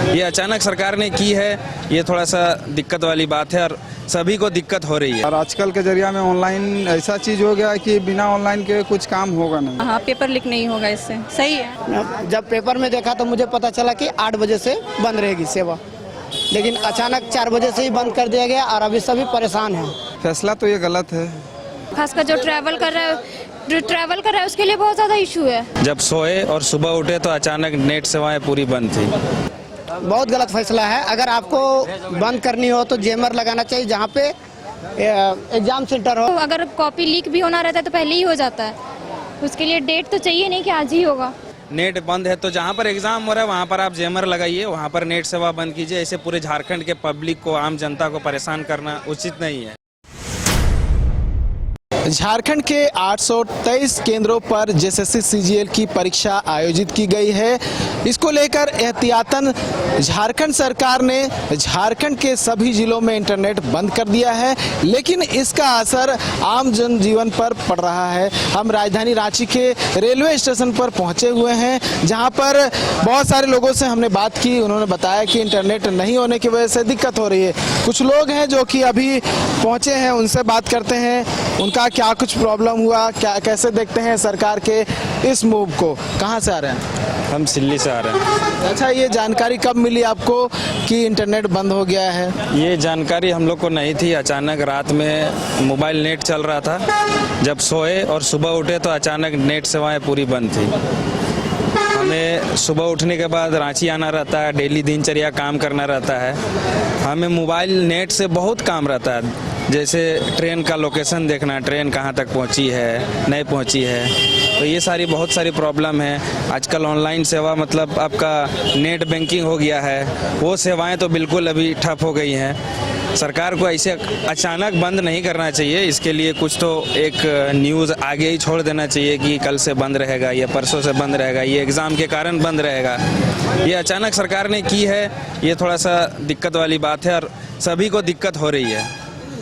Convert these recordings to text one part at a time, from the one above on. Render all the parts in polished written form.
ये अचानक सरकार ने की है, ये थोड़ा सा दिक्कत वाली बात है और सभी को दिक्कत हो रही है। और आजकल के जरिया में ऑनलाइन ऐसा चीज हो गया है कि बिना ऑनलाइन के कुछ काम होगा नहीं। हाँ, पेपर लीक नहीं होगा इससे, सही है। जब पेपर में देखा तो मुझे पता चला कि 8 बजे से बंद रहेगी सेवा, लेकिन अचानक 4 बजे से ही बंद कर दिया गया और अभी सभी परेशान हैं। फैसला तो ये गलत है। खासकर जो ट्रैवल कर रहा है उसके लिए बहुत ज़्यादा इशू है। जब सोए और सुबह उठे तो अचानक नेट सेवाएं पूरी बंद थी। बहुत गलत फैसला है। अगर आपको बंद करनी हो तो जेमर लगाना चाहिए जहाँ पे एग्जाम सेंटर हो। तो अगर कॉपी लीक भी होना रहता है तो पहले ही हो जाता है, उसके लिए डेट तो चाहिए नहीं कि आज ही होगा। नेट बंद है तो जहाँ पर एग्जाम हो रहा है वहाँ पर आप जेमर लगाइए, वहाँ पर नेट सेवा बंद कीजिए। ऐसे पूरे झारखंड के पब्लिक को, आम जनता को परेशान करना उचित नहीं है। झारखंड के 823 केंद्रों पर जेएसएससी सीजीएल की परीक्षा आयोजित की गई है। इसको लेकर एहतियातन झारखंड सरकार ने झारखंड के सभी जिलों में इंटरनेट बंद कर दिया है, लेकिन इसका असर आम जनजीवन पर पड़ रहा है। हम राजधानी रांची के रेलवे स्टेशन पर पहुंचे हुए हैं, जहां पर बहुत सारे लोगों से हमने बात की। उन्होंने बताया कि इंटरनेट नहीं होने की वजह से दिक्कत हो रही है। कुछ लोग हैं जो कि अभी पहुंचे हैं, उनसे बात करते हैं। उनका क्या कुछ प्रॉब्लम हुआ, क्या कैसे देखते हैं सरकार के इस मूव को। कहाँ से आ रहे हैं? हम सिल्ली से आ रहे हैं। अच्छा, ये जानकारी कब मिली आपको कि इंटरनेट बंद हो गया है? ये जानकारी हम लोग को नहीं थी। अचानक रात में मोबाइल नेट चल रहा था, जब सोए और सुबह उठे तो अचानक नेट सेवाएं पूरी बंद थी। हमें सुबह उठने के बाद रांची आना रहता है, डेली दिनचर्या काम करना रहता है। हमें मोबाइल नेट से बहुत काम रहता है, जैसे ट्रेन का लोकेशन देखना, ट्रेन कहाँ तक पहुँची है, नहीं पहुँची है, तो ये सारी बहुत सारी प्रॉब्लम है। आजकल ऑनलाइन सेवा मतलब आपका नेट बैंकिंग हो गया है, वो सेवाएं तो बिल्कुल अभी ठप हो गई हैं। सरकार को ऐसे अचानक बंद नहीं करना चाहिए, इसके लिए कुछ तो एक न्यूज़ आगे ही छोड़ देना चाहिए कि कल से बंद रहेगा या परसों से बंद रहेगा, ये एग्ज़ाम के कारण बंद रहेगा। ये अचानक सरकार ने की है, ये थोड़ा सा दिक्कत वाली बात है और सभी को दिक्कत हो रही है।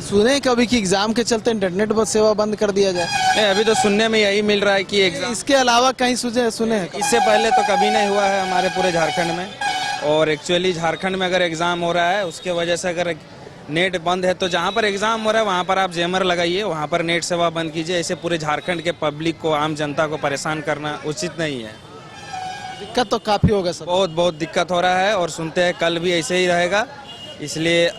सुने कभी कि एग्जाम के चलते इंटरनेट बस सेवा बंद कर दिया जाए? नहीं, अभी तो सुनने में यही मिल रहा है कि एग्जाम, इसके अलावा कहीं सुने हैं? इससे पहले तो कभी नहीं हुआ है हमारे पूरे झारखंड में। और एक्चुअली झारखंड में अगर एग्ज़ाम हो रहा है, उसके वजह से अगर नेट बंद है तो जहाँ पर एग्ज़ाम हो रहा है वहाँ पर आप जेमर लगाइए, वहाँ पर नेट सेवा बंद कीजिए। ऐसे पूरे झारखंड के पब्लिक को, आम जनता को परेशान करना उचित नहीं है। दिक्कत तो काफ़ी होगा सर। बहुत दिक्कत हो रहा है और सुनते हैं कल भी ऐसे ही रहेगा। इसलिए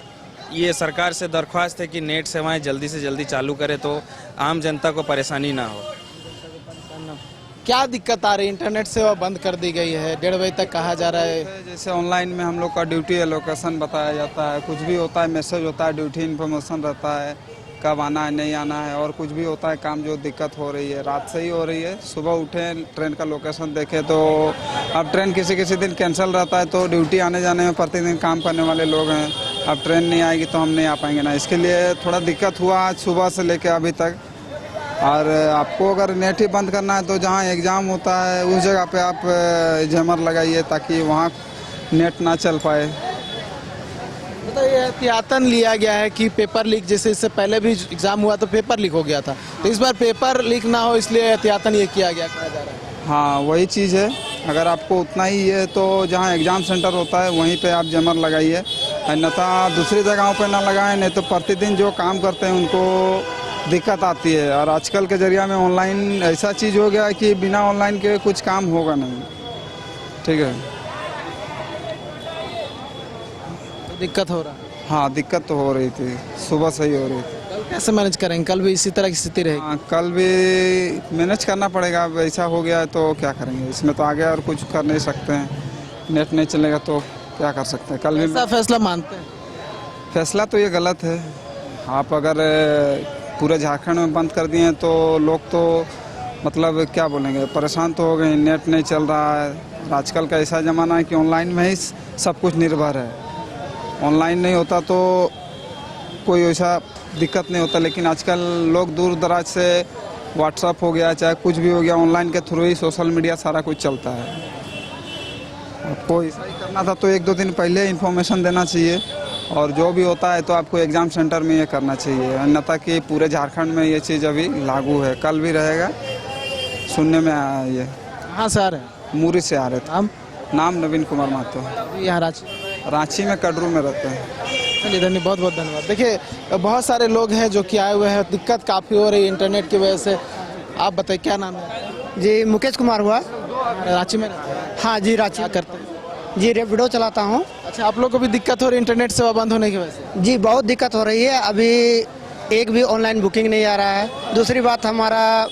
ये सरकार से दरख्वास्त है कि नेट सेवाएं जल्दी से जल्दी चालू करे तो आम जनता को परेशानी ना हो। क्या दिक्कत आ रही है? इंटरनेट सेवा बंद कर दी गई है, 1:30 बजे तक कहा जा रहा है। जैसे ऑनलाइन में हम लोग का ड्यूटी लोकेशन बताया जाता है, कुछ भी होता है मैसेज होता है, ड्यूटी इन्फॉर्मेशन रहता है, कब आना है नहीं आना है, और कुछ भी होता है काम। जो दिक्कत हो रही है रात से ही हो रही है। सुबह उठे ट्रेन का लोकेशन देखे तो अब ट्रेन किसी दिन कैंसिल रहता है, तो ड्यूटी आने जाने में प्रतिदिन काम करने वाले लोग हैं। अब ट्रेन नहीं आएगी तो हम नहीं आ पाएंगे ना, इसके लिए थोड़ा दिक्कत हुआ आज सुबह से लेकर अभी तक। और आपको अगर नेट ही बंद करना है तो जहाँ एग्ज़ाम होता है उस जगह पे आप जेमर लगाइए ताकि वहाँ नेट ना चल पाए। मतलब ये एहतियातन लिया गया है कि पेपर लीक, जैसे इससे पहले भी एग्जाम हुआ तो पेपर लीक हो गया था, तो इस बार पेपर लीक ना हो इसलिए एहतियातन ये किया गया, कहा जा रहा है। हाँ, वही चीज़ है। अगर आपको उतना ही है तो जहाँ एग्ज़ाम सेंटर होता है वहीं पे आप जेमर लगाइए, अन्यथा दूसरी जगहों पे ना लगाएं, नहीं तो प्रतिदिन जो काम करते हैं उनको दिक्कत आती है। और आजकल के जरिया में ऑनलाइन ऐसा चीज़ हो गया है कि बिना ऑनलाइन के कुछ काम होगा नहीं। ठीक है, तो दिक्कत हो रहा है। हाँ, दिक्कत तो हो रही थी, सुबह से ही हो रही थी। कल कैसे मैनेज करेंगे? कल भी इसी तरह की स्थिति रहेगी? हाँ, कल भी मैनेज करना पड़ेगा। अब ऐसा हो गया है तो क्या करेंगे, इसमें तो आगे और कुछ कर नहीं सकते हैं। नेट नहीं चलेगा तो क्या कर सकते हैं। कल भी ऐसा फैसला मानते हैं? फैसला तो ये गलत है। आप अगर पूरे झारखंड में बंद कर दिए हैं तो लोग तो मतलब क्या बोलेंगे, परेशान तो हो गए। नेट नहीं चल रहा है। आजकल का ऐसा ज़माना है कि ऑनलाइन में ही सब कुछ निर्भर है। ऑनलाइन नहीं होता तो कोई ऐसा दिक्कत नहीं होता, लेकिन आजकल लोग दूर दराज से व्हाट्सअप हो गया, चाहे कुछ भी हो गया, ऑनलाइन के थ्रू ही सोशल मीडिया सारा कुछ चलता है। आपको ऐसा ही करना था तो 1-2 दिन पहले इन्फॉर्मेशन देना चाहिए, और जो भी होता है तो आपको एग्ज़ाम सेंटर में ये करना चाहिए, अन्यथा कि पूरे झारखंड में ये चीज़ अभी लागू है। कल भी रहेगा, सुनने में आया ये। कहाँ से आ रहे हैं? मूरी से आ रहे थे। हम नाम नवीन कुमार महतो। यहाँ रांची रांची में कड़रू में रहते हैं। चलिए धन्यवाद, बहुत बहुत धन्यवाद। देखिए बहुत सारे लोग हैं जो कि आए हुए हैं, दिक्कत काफ़ी हो रही है इंटरनेट की वजह से। आप बताइए क्या नाम है? जी मुकेश कुमार हुआ। रांची में रहते हैं? हाँ जी रांची क्या करते हैं? जी रेपिडो चलाता हूँ। अच्छा, आप लोग को भी दिक्कत हो रही है इंटरनेट सेवा बंद होने की वजह से? जी बहुत दिक्कत हो रही है, अभी एक भी ऑनलाइन बुकिंग नहीं आ रहा है। दूसरी बात, हमारा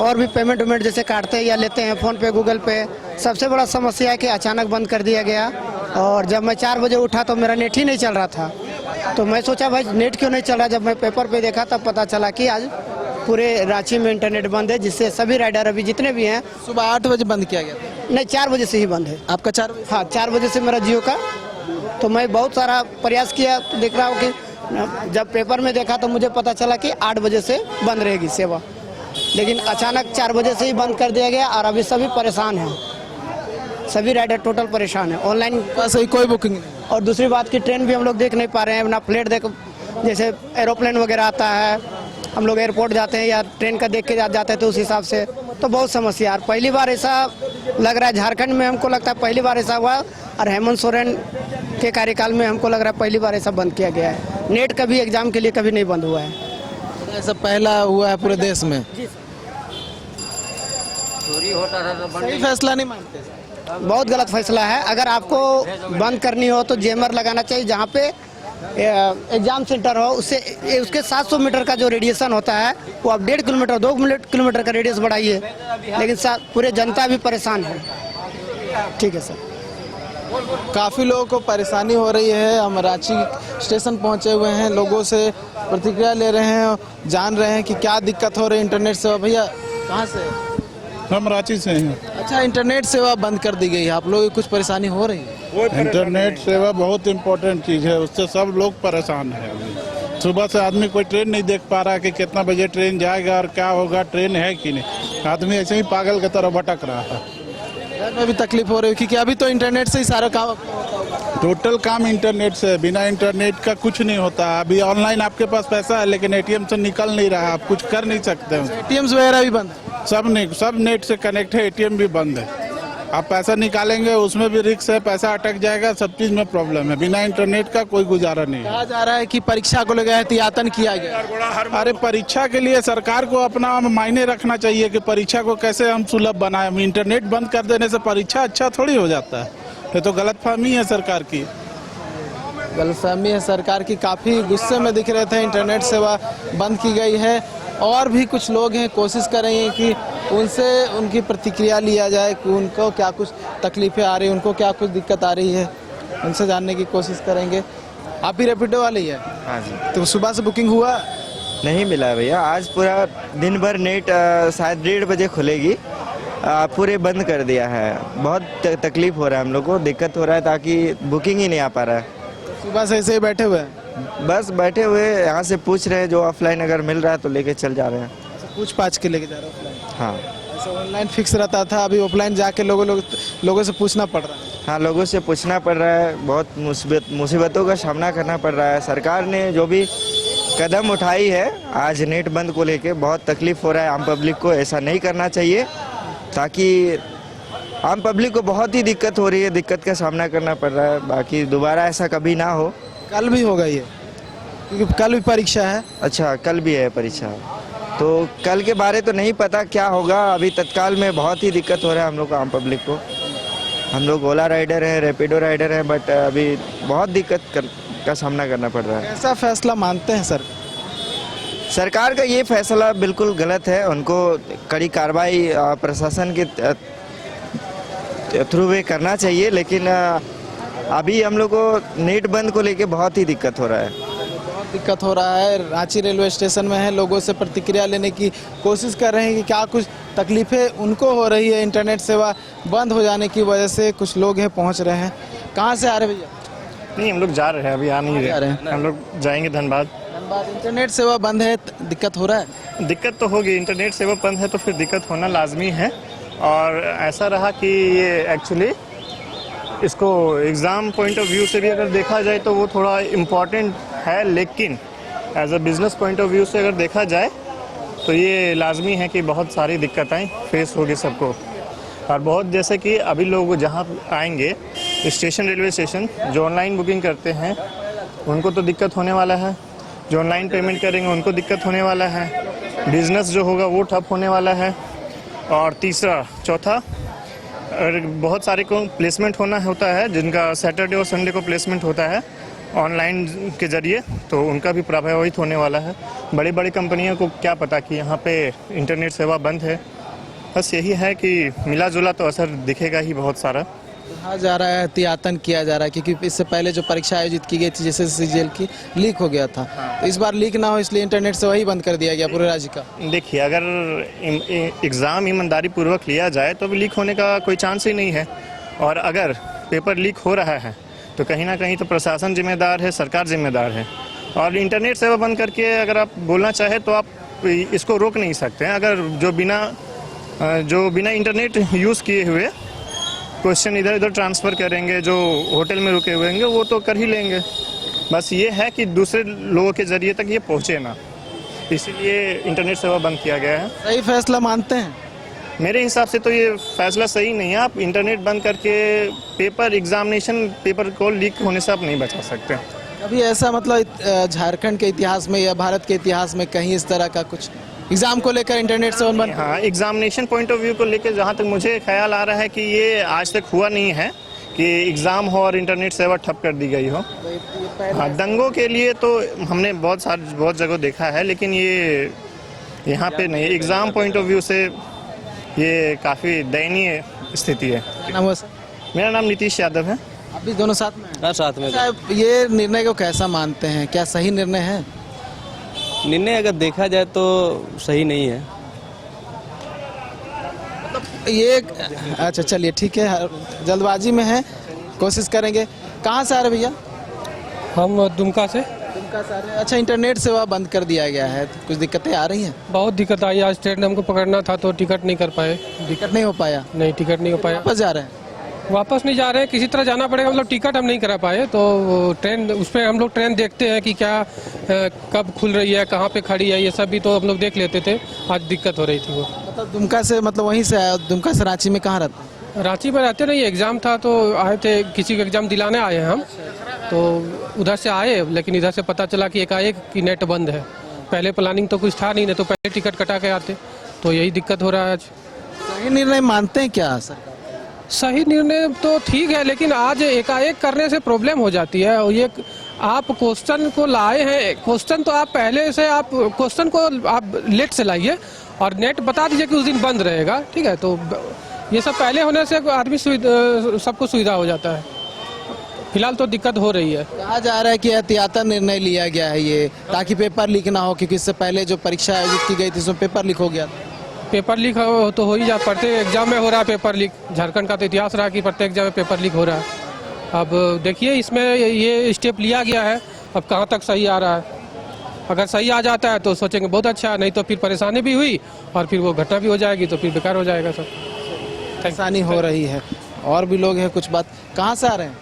और भी पेमेंट वेमेंट जैसे काटते हैं या लेते हैं फ़ोन पे गूगल पे, सबसे बड़ा समस्या है कि अचानक बंद कर दिया गया। और जब मैं 4 बजे उठा तो मेरा नेट ही नहीं चल रहा था, तो मैं सोचा भाई नेट क्यों नहीं चल रहा। जब मैं पेपर पे देखा तब पता चला कि आज पूरे रांची में इंटरनेट बंद है, जिससे सभी राइडर अभी जितने भी हैं। सुबह 8 बजे बंद किया गया था? नहीं 4 बजे से ही बंद है। आपका 4 बजे? हाँ 4 बजे से मेरा जियो का। तो मैं बहुत सारा प्रयास किया, तो देख रहा हूँ कि जब पेपर में देखा तो मुझे पता चला कि 8 बजे से बंद रहेगी सेवा, लेकिन अचानक 4 बजे से ही बंद कर दिया गया। और अभी सभी परेशान हैं, सभी राइडर टोटल परेशान है। ऑनलाइन बस ही कोई बुकिंग नहीं। और दूसरी बात की ट्रेन भी हम लोग देख नहीं पा रहे हैं ना, फ्लाइट देख, जैसे एरोप्लेन वगैरह आता है, हम लोग एयरपोर्ट जाते हैं या ट्रेन का देख के जाते हैं, तो उस हिसाब से तो बहुत समस्या। और पहली बार ऐसा लग रहा है झारखंड में, हमको लगता है पहली बार ऐसा हुआ। और हेमंत सोरेन के कार्यकाल में हमको लग रहा है पहली बार ऐसा बंद किया गया है। नेट कभी एग्जाम के लिए कभी नहीं बंद हुआ है, ऐसा पहला हुआ है पूरे देश में। सही फैसला नहीं मानते? बहुत गलत फैसला है। अगर आपको बंद करनी हो तो जेमर लगाना चाहिए, जहाँ पे एग्जाम सेंटर हो, उससे उसके 700 मीटर का जो रेडिएशन होता है वो आप 1.5 किलोमीटर 2 किलोमीटर का रेडियस बढ़ाइए। लेकिन पूरे जनता भी परेशान है। ठीक है सर। काफ़ी लोगों को परेशानी हो रही है। हम रांची स्टेशन पहुंचे हुए हैं, लोगों से प्रतिक्रिया ले रहे हैं, जान रहे हैं कि क्या दिक्कत हो रही है इंटरनेट सेवा। भैया कहाँ से? हम रांची से हैं। अच्छा, इंटरनेट सेवा बंद कर दी गई है, आप लोगों की कुछ परेशानी हो रही है? इंटरनेट सेवा बहुत इम्पोर्टेंट चीज़ है, उससे सब लोग परेशान हैं। सुबह से आदमी कोई ट्रेन नहीं देख पा रहा है कि कितना बजे ट्रेन जाएगा और क्या होगा, ट्रेन है कि नहीं। आदमी ऐसे ही पागल की तरह भटक रहा है। घर में भी तकलीफ हो रही है क्योंकि अभी तो इंटरनेट से ही सारा काम। टोटल काम इंटरनेट से, बिना इंटरनेट का कुछ नहीं होता। अभी ऑनलाइन आपके पास पैसा है लेकिन एटीएम से निकल नहीं रहा, आप कुछ कर नहीं सकते हो। एटीएम्स वगैरह भी बंद है? सब नहीं, सब नेट से कनेक्ट है, एटीएम भी बंद है। आप पैसा निकालेंगे उसमें भी रिस्क है, पैसा अटक जाएगा, सब चीज में प्रॉब्लम है। बिना इंटरनेट का कोई गुजारा नहीं है। कहा जा रहा है कि परीक्षा को लेकर एहतियातन किया गया। अरे परीक्षा के लिए सरकार को अपना मायने रखना चाहिए कि परीक्षा को कैसे हम सुलभ बनाए। इंटरनेट बंद कर देने से परीक्षा अच्छा थोड़ी हो जाता है। ये तो गलतफहमी है सरकार की। गलतफहमी है सरकार की। काफ़ी गुस्से में दिख रहे थे, इंटरनेट सेवा बंद की गई है। और भी कुछ लोग हैं, कोशिश कर रहे हैं कि उनसे उनकी प्रतिक्रिया लिया जाए कि उनको क्या कुछ तकलीफ़ें आ रही हैं, उनको क्या कुछ दिक्कत आ रही है, उनसे जानने की कोशिश करेंगे। आप ही रैपिडो वाले ही है? हाँ जी। तो सुबह से बुकिंग हुआ? नहीं मिला है भैया, आज पूरा दिन भर नेट शायद 1:30 बजे खुलेगी, पूरे बंद कर दिया है। बहुत तकलीफ हो रहा है हम लोग को, दिक्कत हो रहा है, ताकि बुकिंग ही नहीं आ पा रहा है। सुबह से ऐसे ही बैठे हुए हैं? बस बैठे हुए यहाँ से पूछ रहे हैं, जो ऑफलाइन अगर मिल रहा है तो लेके चल जा रहे हैं। पूछ पाछ के लेके जा रहे हैं ऑफलाइन? हाँ। ऐसा ऑनलाइन फिक्स रहता था, अभी ऑफलाइन जाके लोगों से पूछना पड़ रहा है। हाँ, लोगों से पूछना पड़ रहा है, बहुत मुसीबतों का सामना करना पड़ रहा है। सरकार ने जो भी कदम उठाई है आज नेट बंद को लेके, बहुत तकलीफ हो रहा है आम पब्लिक को। ऐसा नहीं करना चाहिए, ताकि आम पब्लिक को बहुत ही दिक्कत हो रही है, दिक्कत का सामना करना पड़ रहा है। बाकी दोबारा ऐसा कभी ना हो। कल भी होगा ये, क्योंकि कल भी परीक्षा है। अच्छा, कल भी है परीक्षा, तो कल के बारे तो नहीं पता क्या होगा। अभी तत्काल में बहुत ही दिक्कत हो रहा है हम लोग को, आम पब्लिक को। हम लोग ओला राइडर हैं, रैपिडो राइडर हैं, बट अभी बहुत दिक्कत का सामना करना पड़ रहा है। ऐसा फैसला मानते हैं सर? सरकार का ये फैसला बिल्कुल गलत है, उनको कड़ी कार्रवाई प्रशासन के थ्रू वे करना चाहिए। लेकिन अभी हम लोग को नेट बंद को लेके बहुत ही दिक्कत हो रहा है। बहुत दिक्कत हो रहा है। रांची रेलवे स्टेशन में है, लोगों से प्रतिक्रिया लेने की कोशिश कर रहे हैं कि क्या कुछ तकलीफ़ें उनको हो रही है इंटरनेट सेवा बंद हो जाने की वजह से। कुछ लोग हैं, पहुंच रहे हैं। कहाँ से आ रहे भैया? नहीं, हम लोग जा रहे हैं, अभी आ नहीं जा रहे रहे हैं। हम लोग जाएंगे धनबाद। इंटरनेट सेवा बंद है, दिक्कत हो रहा है? दिक्कत तो होगी, इंटरनेट सेवा बंद है तो फिर दिक्कत होना लाजमी है। और ऐसा रहा कि ये एक्चुअली इसको एग्ज़ाम पॉइंट ऑफ व्यू से भी अगर देखा जाए तो वो थोड़ा इम्पॉर्टेंट है, लेकिन as a business point of view से अगर देखा जाए तो ये लाजमी है कि बहुत सारी दिक्कतें फेस होगी सबको। और बहुत जैसे कि अभी लोग जहाँ आएंगे स्टेशन, रेलवे स्टेशन, जो ऑनलाइन बुकिंग करते हैं उनको तो दिक्कत होने वाला है, जो ऑनलाइन पेमेंट करेंगे उनको दिक्कत होने वाला है, बिजनेस जो होगा वो ठप होने वाला है, और तीसरा चौथा और बहुत सारे को प्लेसमेंट होना होता है जिनका सैटरडे और संडे को प्लेसमेंट होता है ऑनलाइन के ज़रिए, तो उनका भी प्रभावित होने वाला है। बड़ी बड़ी कंपनियों को क्या पता कि यहाँ पे इंटरनेट सेवा बंद है। बस यही है कि मिला जुला तो असर दिखेगा ही बहुत सारा। कहा जा रहा है एहतियातन किया जा रहा है क्योंकि इससे पहले जो परीक्षा आयोजित की गई थी जैसे सीजीएल की लीक हो गया था, तो इस बार लीक ना हो इसलिए इंटरनेट सेवा ही बंद कर दिया गया पूरे राज्य का। देखिए, अगर एग्ज़ाम ईमानदारी पूर्वक लिया जाए तो भी लीक होने का कोई चांस ही नहीं है, और अगर पेपर लीक हो रहा है तो कहीं ना कहीं तो प्रशासन जिम्मेदार है, सरकार जिम्मेदार है। और इंटरनेट सेवा बंद करके अगर आप बोलना चाहे तो आप इसको रोक नहीं सकते हैं। अगर जो बिना इंटरनेट यूज़ किए हुए क्वेश्चन इधर उधर ट्रांसफ़र करेंगे, जो होटल में रुके हुए होंगे वो तो कर ही लेंगे। बस ये है कि दूसरे लोगों के ज़रिए तक ये पहुँचे ना, इसीलिए इंटरनेट सेवा बंद किया गया है। सही फैसला मानते हैं? मेरे हिसाब से तो ये फैसला सही नहीं है। आप इंटरनेट बंद करके पेपर को लीक होने से आप नहीं बचा सकते। कभी ऐसा मतलब झारखंड के इतिहास में या भारत के इतिहास में कहीं इस तरह का कुछ एग्जाम को लेकर इंटरनेट सेवा बंद? हाँ, एग्जामिनेशन पॉइंट ऑफ व्यू को लेकर जहाँ तक मुझे ख्याल आ रहा है कि ये आज तक हुआ नहीं है कि एग्ज़ाम हो और इंटरनेट सेवा ठप कर दी गई हो। हाँ, दंगों के लिए तो हमने बहुत जगह देखा है, लेकिन ये यहाँ पे नहीं। एग्ज़ाम पॉइंट ऑफ व्यू से ये काफ़ी दयनीय स्थिति है। नाम हुआ सर? मेरा नाम नीतीश यादव है। अभी दोनों साथ में हैं? हाँ, साथ में। साहब, ये निर्णय को कैसा मानते हैं? क्या सही निर्णय है? निर्णय अगर देखा जाए तो सही नहीं है। ये अच्छा, चलिए ठीक है, जल्दबाजी में है, कोशिश करेंगे। कहाँ से आ रहे भैया? हम दुमका से। दुमका से आ रहे हैं। अच्छा, इंटरनेट सेवा बंद कर दिया गया है, तो कुछ दिक्कतें आ रही हैं? बहुत दिक्कत आई। आज ट्रेन हमको पकड़ना था तो टिकट नहीं कर पाए। टिकट नहीं हो पाया? नहीं, टिकट नहीं हो पाया। वापस जा रहे हैं? वापस नहीं जा रहे हैं, किसी तरह जाना पड़ेगा। मतलब टिकट हम नहीं करा पाए, तो ट्रेन उस पर हम लोग ट्रेन देखते हैं कि क्या कब खुल रही है, कहाँ पे खड़ी है, ये सब भी तो हम लोग देख लेते थे। आज दिक्कत हो रही थी वो। मतलब दुमका से, मतलब वहीं से आया? दुमका से रांची में कहाँ रहते हैं? रांची में रहते नहीं, एग्ज़ाम था तो आए थे, किसी का एग्ज़ाम दिलाने आए हैं हम, तो उधर से आए, लेकिन इधर से पता चला कि एकाएक कि नेट बंद है। पहले प्लानिंग तो कुछ था नहीं तो पहले टिकट कटा के आते, तो यही दिक्कत हो रहा है आज। सही निर्णय मानते हैं क्या सर? सही निर्णय तो ठीक है, लेकिन आज एकाएक करने से प्रॉब्लम हो जाती है। और ये आप क्वेश्चन को लाए हैं, क्वेश्चन तो आप पहले से आप क्वेश्चन को आप लेट से लाइए और नेट बता दीजिए कि उस दिन बंद रहेगा, ठीक है। तो ये सब पहले होने से आदमी सबको सुविधा हो जाता है। फिलहाल तो दिक्कत हो रही है। कहा जा रहा है कि एहतियातन निर्णय लिया गया है ये, ताकि पेपर लीक ना हो, क्योंकि इससे पहले जो परीक्षा आयोजित की गई थी उसमें पेपर लीक हो गया था। पेपर लीक तो हो ही जा, प्रत्येक एग्जाम में हो रहा है पेपर लीक। झारखंड का तो इतिहास रहा कि प्रत्येक एग्जाम में पेपर लीक हो रहा है। अब देखिए, इसमें ये स्टेप लिया गया है, अब कहाँ तक सही आ रहा है। अगर सही आ जाता है तो सोचेंगे बहुत अच्छा, नहीं तो फिर परेशानी भी हुई और फिर वो घटना भी हो जाएगी, तो फिर बेकार हो जाएगा सब। परेशानी हो रही है। और भी लोग हैं, कुछ बात। कहाँ से आ रहे हैं?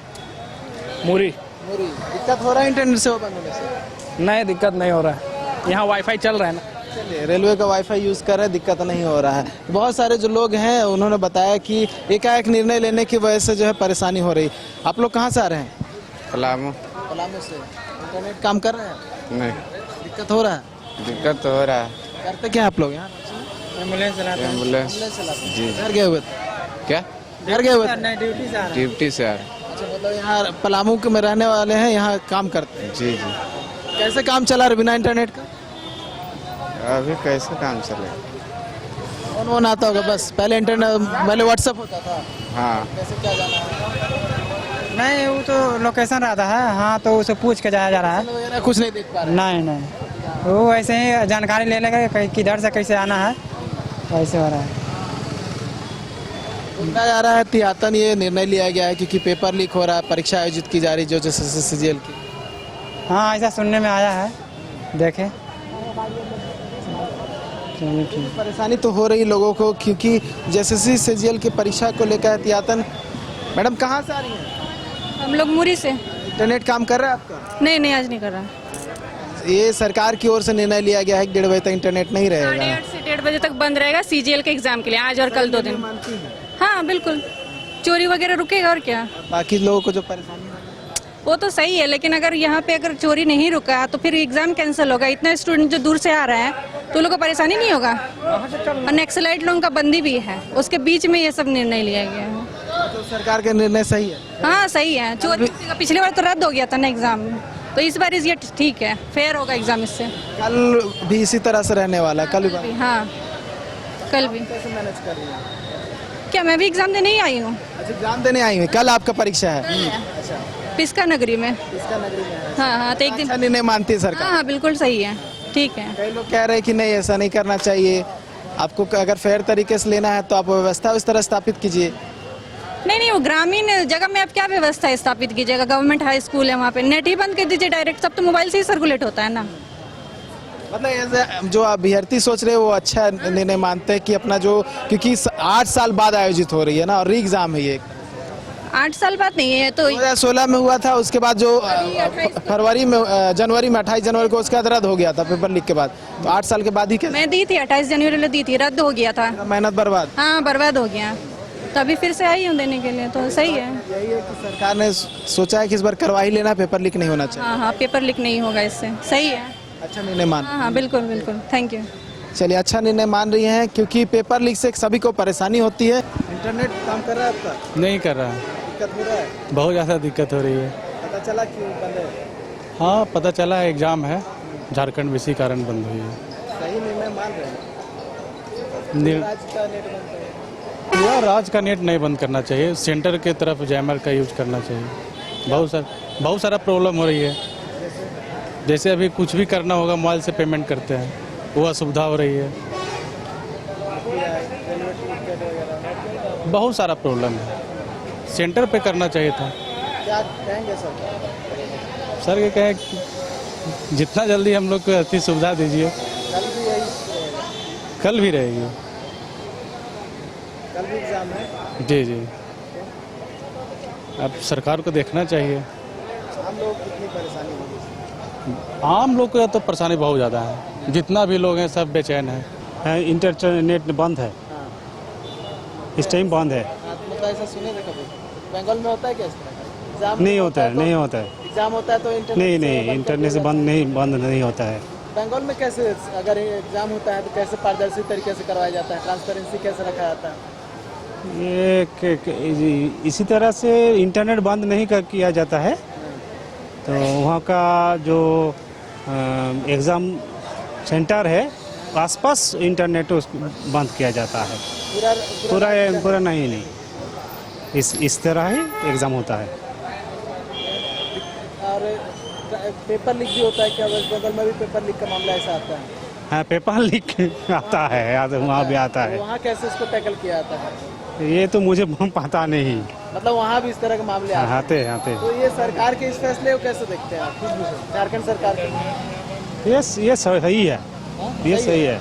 मूरी। दिक्कत हो रहा है इंटरनेट सेवा बंद होने से? नहीं, दिक्कत नहीं हो रहा है, यहाँ वाईफाई चल रहा है ना। चलिए, रेलवे का वाईफाई यूज़ कर रहे हैं, दिक्कत नहीं हो रहा है। बहुत सारे जो लोग हैं उन्होंने बताया कि एकाएक निर्णय लेने की वजह से जो है परेशानी हो रही। आप लोग कहाँ से आ रहे हैं? पलामू। पलामू से। इंटरनेट काम कर रहे हैं? नहीं, दिक्कत हो रहा है? दिक्कत तो हो रहा है। करते क्या आप लोग यहाँ? एम्बुलेंस चलाते हैं। एम्बुलेंस जी। घर गए हुए थे? क्या? घर गए हुए थे? ड्यूटी से आ रहे हैं। ड्यूटी से आ रहे हैं। अच्छा, मतलब यहाँ पलामू के में रहने वाले हैं, यहाँ काम करते हैं? जी जी। कैसे काम चला रहा बिना इंटरनेट का? अभी कैसे काम चलेगा? फोन वोन आता होगा बस? पहले इंटरनेट, पहले व्हाट्सएप होता था। हाँ। कैसे क्या जाना है? नहीं, वो तो लोकेशन रहता है, हाँ, तो उसे पूछ के जाया जा रहा है। वगैरह कुछ नहीं देख पा रहे? नहीं, वो ऐसे ही जानकारी ले लेगा किधर से कैसे आना है, ऐसे हो रहा है। कहा जा रहा है एहतियातन ये निर्णय लिया गया है क्योंकि पेपर लीक हो रहा है, परीक्षा आयोजित की जा रही जो जैसे सीजीएल की। हाँ, ऐसा सुनने में आया है, देखें। परेशानी तो हो रही लोगों को, क्योंकि जैसे सीजीएल की परीक्षा को लेकर एहतियातन। मैडम, कहाँ से आ रही हैं? हम लोग मुरी से। इंटरनेट काम कर रहा है आपका? नहीं, आज नहीं कर रहा। ये सरकार की ओर से निर्णय लिया गया है कि 1:30 बजे तक इंटरनेट नहीं रहेगा। 8:30 से 1:30 बजे तक बंद रहेगा सीजीएल के एग्जाम के लिए, आज और कल 2 दिन। हाँ बिल्कुल, चोरी वगैरह रुकेगा और क्या। बाकी लोगों को जो परेशानी है वो तो सही है, लेकिन अगर यहाँ पे अगर चोरी नहीं रुका तो फिर एग्जाम कैंसिल होगा। इतना स्टूडेंट जो दूर से आ रहे हैं तो लोगों को परेशानी नहीं होगा। और नक्सलाइट लोगों का बंदी भी है, उसके बीच में ये सब निर्णय लिया गया है। तो सरकार का निर्णय सही है। हाँ सही है, चोरी रुकेगा। पिछली बार तो रद्द हो गया था ना एग्जाम, तो इस बार ये ठीक है, फेयर होगा एग्जाम इससे। कल भी इसी तरह से रहने वाला है, कल भी। हाँ कल भी। कैसे मैनेज कर रही हैं? क्या मैं भी एग्जाम देने ही आई हूँ। अच्छा, एग्जाम देने आई हुई, कल आपका परीक्षा है। पिस्का नगरी में। इसका नगरी में है। हाँ हाँ, तो एक दिन। अच्छा निर्णय मानती है सरकार? हाँ हाँ बिल्कुल सही है, ठीक है। कई लोग कह रहे हैं कि नहीं ऐसा नहीं करना चाहिए, आपको अगर फेयर तरीके से लेना है तो आप व्यवस्था उस तरह स्थापित कीजिए। नहीं, वो ग्रामीण जगह में आप क्या व्यवस्था स्थापित कीजिएगा। गवर्नमेंट हाई स्कूल है, वहाँ पे नेट ही बंद कर दीजिए डायरेक्ट, सब तो मोबाइल से ही सर्कुलेट होता है ना। मतलब ऐसे जो अभ्यर्थी सोच रहे हैं वो अच्छा निर्णय मानते हैं कि अपना जो, क्योंकि 8 साल बाद आयोजित हो रही है ना, और री एग्जाम है ये। 8 साल बाद नहीं है तो 2016 में हुआ था, उसके बाद जो फरवरी में, जनवरी में 28 जनवरी को उसका रद्द हो गया था पेपर लीक के बाद। तो 8 साल के बाद ही क्या मैं दी थी 28 जनवरी दी थी, रद्द हो गया था। मेहनत बर्बाद। हाँ बर्बाद हो गया, तभी फिर से आई हूँ देने के लिए, तो सही है। यही है कि सरकार ने सोचा है कि इस बार करवा ही लेना, पेपर लीक नहीं होना चाहिए। हाँ हाँ, पेपर लीक नहीं होगा इससे, सही है। अच्छा निर्णय मान। हाँ हाँ बिल्कुल बिल्कुल, थैंक यू। चलिए, अच्छा निर्णय मान रही हैं, क्योंकि पेपर लीक से सभी को परेशानी होती है। इंटरनेट काम कर रहा है आपका? नहीं कर रहा है, दिक्कत हो रहा है? बहुत ज़्यादा दिक्कत हो रही है। पता चला क्यों बंद है? हाँ पता चला एग्ज़ाम है, झारखंड में इसी कारण बंद हुई है। सही निर्णय मान रहे हैं? राज्य का नेट बंद है। पूरा राज्य का नेट नहीं बंद करना चाहिए, सेंटर के तरफ जैमर का यूज करना चाहिए। बहुत सारा प्रॉब्लम हो रही है। जैसे अभी कुछ भी करना होगा मोबाइल से पेमेंट करते हैं, वो असुविधा हो रही है। बहुत सारा प्रॉब्लम है, सेंटर पे करना चाहिए था। क्या कहेंगे सर? सर ये कहें कि जितना जल्दी हम लोग को अच्छी सुविधा दीजिए। कल भी यही रहेगा? कल भी रहेगी। कल भी एग्जाम है? जी जी, अब सरकार को देखना चाहिए। हम लोग कितनी परेशानी होगी? आम लोग को तो परेशानी बहुत ज़्यादा है, जितना भी लोग हैं सब बेचैन हैं। इंटरनेट बंद है, इस टाइम बंद है। मतलब ऐसा सुने थे कभी? बंगाल में होता है क्या इस तरह का? एग्जाम नहीं होता है, नहीं होता है। एग्जाम होता है तो इंटरनेट नहीं, इंटरनेट से बंद नहीं होता है। बंगाल में कैसे, अगर एग्जाम होता है तो कैसे पारदर्शी तरीके से करवाया जाता है, ट्रांसपेरेंसी कैसे रखा जाता है? ये इसी तरह से इंटरनेट बंद नहीं किया जाता है, तो वहाँ का जो एग्ज़ाम सेंटर है आसपास इंटरनेट बंद किया जाता है। पूरा नहीं, इस तरह ही एग्ज़ाम होता है। और पेपर लीक भी होता है क्या? वेस्ट बंगाल में भी पेपर लीक का मामला ऐसा आता है? हाँ, पेपर लीक आता है, वहाँ भी आता है। वहाँ कैसे इसको टैकल किया जाता है? ये तो मुझे पता नहीं। मतलब वहाँ भी इस तरह के मामले आते हैं? तो ये सरकार के इस फैसले को कैसे देखते हैं आप, झारखंड सरकार के? ये सही है, ये सही है।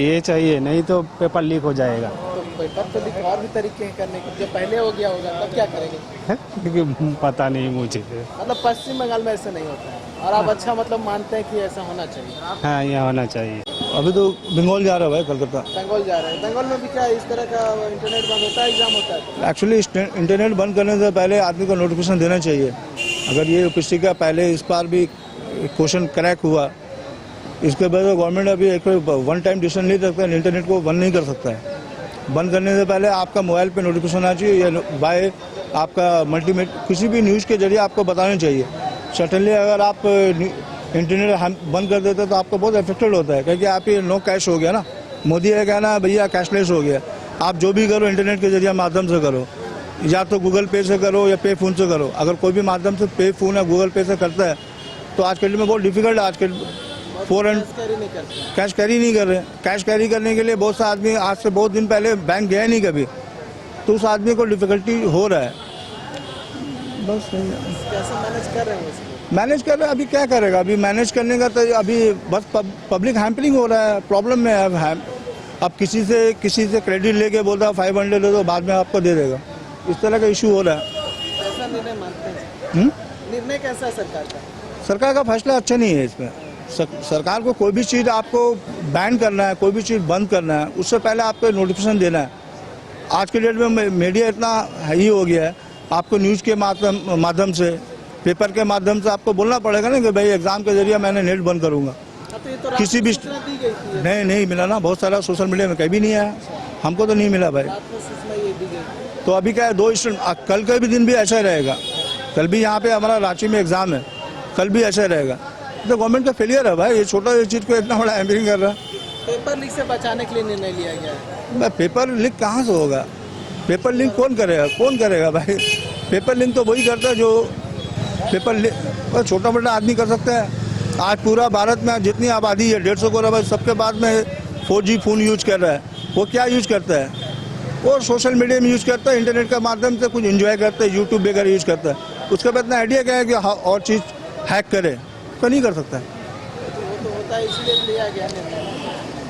ये चाहिए, नहीं तो पेपर लीक हो जाएगा। तो पेपर तो लीक और भी तरीके हैं करने के, जो पहले हो गया होगा तब क्या करेंगे? पता नहीं मुझे। मतलब पश्चिम बंगाल में ऐसे नहीं होता है, और आप अच्छा मतलब मानते हैं कि ऐसा होना चाहिए? हाँ, ये होना चाहिए। अभी तो बंगाल जा रहा है भाई, कलकत्ता। बंगाल जा रहे हैं? बंगाल में भी क्या इस तरह का इंटरनेट बंद होता है, एग्जाम होता है? एक्चुअली इंटरनेट बंद करने से पहले आदमी को नोटिफिकेशन देना चाहिए। अगर ये यूपीएससी का पहले इस बार भी क्वेश्चन क्रैक हुआ, इसके बाद गवर्नमेंट अभी एक वन टाइम डिसीजन नहीं सकता, इंटरनेट को बंद नहीं कर सकता है। बंद करने से पहले आपका मोबाइल पे नोटिफिकेशन आना चाहिए, या बाय आपका मल्टीमीट किसी भी न्यूज़ के जरिए आपको बताना चाहिए। सडनली अगर आप इंटरनेट बंद कर देते तो आपको बहुत अफेक्टेड होता है, क्योंकि आप ये नो कैश हो गया ना। मोदी ये कहना भैया कैशलेस हो गया, आप जो भी करो इंटरनेट के जरिए माध्यम से करो, या तो गूगल पे से करो या पे फोन से करो। अगर कोई भी माध्यम से पे फोन या गूगल पे से करता है तो आज के डेट में बहुत डिफिकल्ट है। आज के कैश कैरी नहीं कर रहे। कैश कैरी करने के लिए बहुत सा आदमी आज से बहुत दिन पहले बैंक गया नहीं कभी, तो उस आदमी को डिफिकल्टी हो रहा है। बस कैसे मैनेज कर रहे हैं? मैनेज कर रहे हैं, अभी क्या करेगा? अभी मैनेज करने का तो अभी बस पब्लिक हैम्परिंग हो रहा है, प्रॉब्लम में है। अब किसी से क्रेडिट लेके बोलता है 500 दे दो, बाद में आपको दे देगा, इस तरह का इशू हो रहा है। कैसा निर्णय मानते हैं? निर्णय कैसा है सरकार का? सरकार का फैसला अच्छा नहीं है। इसमें सरकार को कोई भी चीज़ आपको बैन करना है, कोई भी चीज़ बंद करना है, उससे पहले आपको नोटिफिकेशन देना है। आज के डेट में मीडिया इतना ही हो गया है, आपको न्यूज़ के माध्यम से, पेपर के माध्यम से आपको बोलना पड़ेगा ना कि भाई एग्ज़ाम के जरिए मैंने नेट बंद करूँगा। किसी भी नहीं मिला ना, बहुत सारा सोशल मीडिया में कहीं भी नहीं आया, हमको तो नहीं मिला भाई। तो अभी क्या है, 2 स्टूडेंट, कल के भी दिन भी ऐसा ही रहेगा, कल भी यहाँ पे हमारा रांची में एग्ज़ाम है, कल भी ऐसा ही रहेगा। तो गवर्नमेंट का फेलियर है भाई, ये छोटा चीज़ को इतना बड़ा हैम्परिंग कर रहा है। पेपर लीक से बचाने के लिए निर्णय लिया गया है। पेपर लीक कहाँ से होगा? पेपर लीक कौन करेगा भाई? पेपर लीक तो वही करता है जो पेपर लीक छोटा मोटा आदमी कर सकता है। आज पूरा भारत में जितनी आबादी है 150 करोड़, सबके बाद में 4G फ़ोन यूज कर रहा है। वो क्या यूज करता है? वो सोशल मीडिया में यूज करता है, इंटरनेट के माध्यम से कुछ एंजॉय करता है, यूट्यूब वगैरह यूज करता है। उसके बाद इतना आइडिया क्या है कि और चीज़ हैक करे, तो नहीं कर सकता है। वो तो होता है, इसलिए लिया गया निर्णय।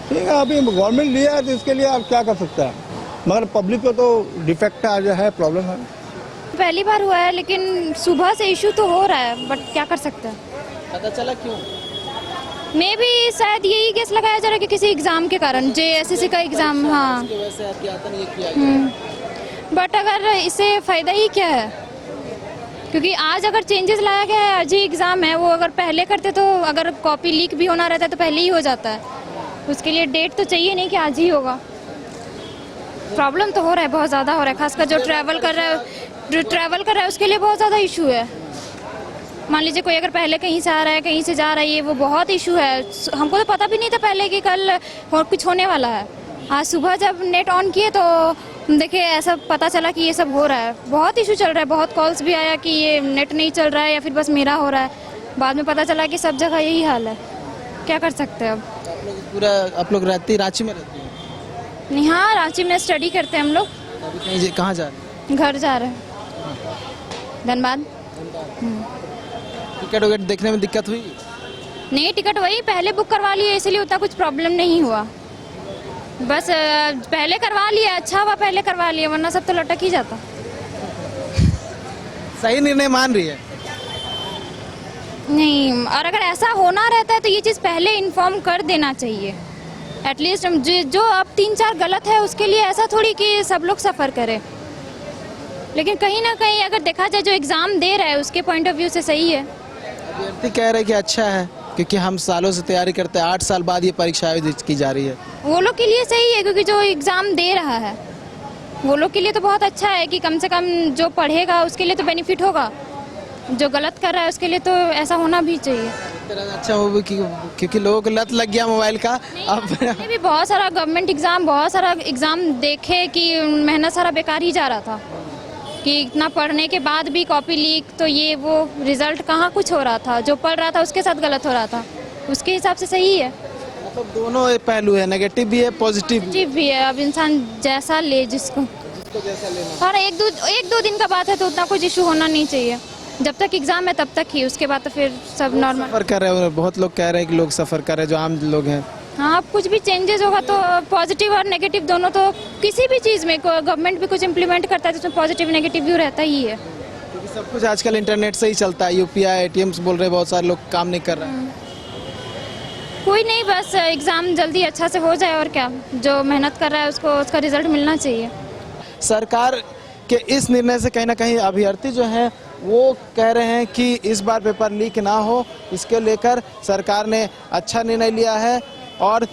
ठीक है, अभी गवर्नमेंट लिया है तो इसके लिए आप क्या कर सकता है, मगर पब्लिक को तो डिफेक्ट आ है, प्रॉब्लम है। पहली बार हुआ है, लेकिन सुबह से इशू तो हो रहा है, बट क्या कर सकते हैं। पता चला क्यों? मे भी शायद यही केस लगाया जा रहा है कि किसी एग्ज़ाम के कारण, JSSC का एग्ज़ाम। हाँ, इसकी वजह से एहतियातन ये किया गया। बट अगर इससे फ़ायदा ही क्या है, क्योंकि आज अगर चेंजेस लाया गया है, आज ही एग्ज़ाम है, वो अगर पहले करते तो अगर कॉपी लीक भी होना रहता है तो पहले ही हो जाता है। उसके लिए डेट तो चाहिए नहीं कि आज ही होगा। प्रॉब्लम तो हो रहा है, बहुत ज़्यादा हो रहा है, खासकर जो ट्रैवल कर रहा है उसके लिए बहुत ज़्यादा इशू है। मान लीजिए कोई अगर पहले कहीं से आ रहा है, कहीं से जा रहा है, ये वो बहुत इशू है। हमको तो पता भी नहीं था पहले कि कल कुछ होने वाला है। आज सुबह जब नेट ऑन किए तो देखिए ऐसा पता चला कि ये सब हो रहा है। बहुत इशू चल रहा है, बहुत कॉल्स भी आया कि ये नेट नहीं चल रहा है या फिर बस मेरा हो रहा है। बाद में पता चला कि सब जगह यही हाल है, क्या कर सकते हैं अब। आप लोग रांची में रहती हैं? नहीं, हाँ, रांची में स्टडी करते हैं हम लोग। अभी कहीं कहाँ जा रहे हैं? घर जा रहे हैं, धनबाद। टिकट वगैरह देखने में दिक्कत हुई? नहीं, टिकट वही पहले बुक करवा लिए, इसलिए उतना कुछ प्रॉब्लम नहीं हुआ। बस पहले करवा लिया, अच्छा हुआ पहले करवा लिया, वरना सब तो लटक ही जाता। सही निर्णय मान रही है? नहीं, और अगर ऐसा होना रहता है तो ये चीज़ पहले इन्फॉर्म कर देना चाहिए। एटलीस्ट जो अब 3-4 गलत है उसके लिए ऐसा थोड़ी कि सब लोग सफ़र करें। लेकिन कहीं ना कहीं अगर देखा जाए जो एग्ज़ाम दे रहा है उसके पॉइंट ऑफ व्यू से सही है। अभ्यर्थी कह रहे हैं कि अच्छा है, क्योंकि हम सालों से तैयारी करते हैं, 8 साल बाद ये परीक्षा आयोजित की जा रही है। वो लोग के लिए सही है, क्योंकि जो एग्ज़ाम दे रहा है वो लोग के लिए तो बहुत अच्छा है कि कम से कम जो पढ़ेगा उसके लिए तो बेनिफिट होगा, जो गलत कर रहा है उसके लिए तो ऐसा होना भी चाहिए। अच्छा हो क्योंकि लोगों को लत लग गया मोबाइल का। अब भी बहुत सारा गवर्नमेंट एग्ज़ाम, बहुत सारा एग्ज़ाम देखे कि मेहनत सारा बेकार ही जा रहा था, कि इतना पढ़ने के बाद भी कॉपी लीक, तो ये वो रिजल्ट कहाँ कुछ हो रहा था, जो पढ़ रहा था उसके साथ गलत हो रहा था। उसके हिसाब से सही है। मतलब दोनों पहलू है, नेगेटिव भी है, पॉजिटिव भी है। अब इंसान जैसा ले, जिसको जैसा लेना। और एक दो दिन का बात है तो उतना कुछ इशू होना नहीं चाहिए। जब तक एग्ज़ाम है तब तक ही, उसके बाद तो फिर सब नॉर्मल। सफ़र कर रहे हैं, बहुत लोग कह रहे हैं कि लोग सफ़र कर रहे हैं, जो आम लोग हैं। हाँ, अब कुछ भी चेंजेस होगा तो पॉजिटिव और नेगेटिव दोनों, तो किसी भी चीज़ में गवर्नमेंट भी कुछ इम्प्लीमेंट करता है तो उसमें पॉजिटिव नेगेटिव व्यू रहता ही है। क्योंकि सब कुछ आजकल इंटरनेट से ही चलता है। UPI ATMs बोल रहे हैं, बहुत सारे लोग काम नहीं कर रहे हैं। कोई नहीं, बस एग्ज़ाम जल्दी अच्छा से हो जाए और क्या, जो मेहनत कर रहा है उसको उसका रिजल्ट मिलना चाहिए। सरकार के इस निर्णय से कहीं ना कहीं अभ्यर्थी जो हैं वो कह रहे हैं कि इस बार पेपर लीक ना हो, इसके लेकर सरकार ने अच्छा निर्णय लिया है और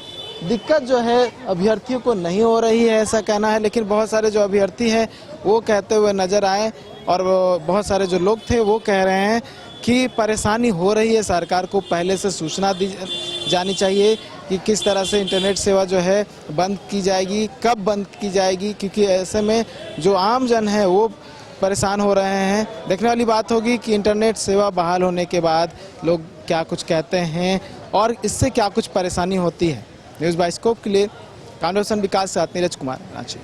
दिक्कत जो है अभ्यर्थियों को नहीं हो रही है, ऐसा कहना है। लेकिन बहुत सारे जो अभ्यर्थी हैं वो कहते हुए नज़र आए और बहुत सारे जो लोग थे वो कह रहे हैं कि परेशानी हो रही है, सरकार को पहले से सूचना दी जानी चाहिए कि किस तरह से इंटरनेट सेवा जो है बंद की जाएगी, कब बंद की जाएगी, क्योंकि ऐसे में जो आम जन है वो परेशान हो रहे हैं। देखने वाली बात होगी कि इंटरनेट सेवा बहाल होने के बाद लोग क्या कुछ कहते हैं और इससे क्या कुछ परेशानी होती है। न्यूज़ बाइस्कोप के लिए कामरान विकास से नीरज कुमार, रांची।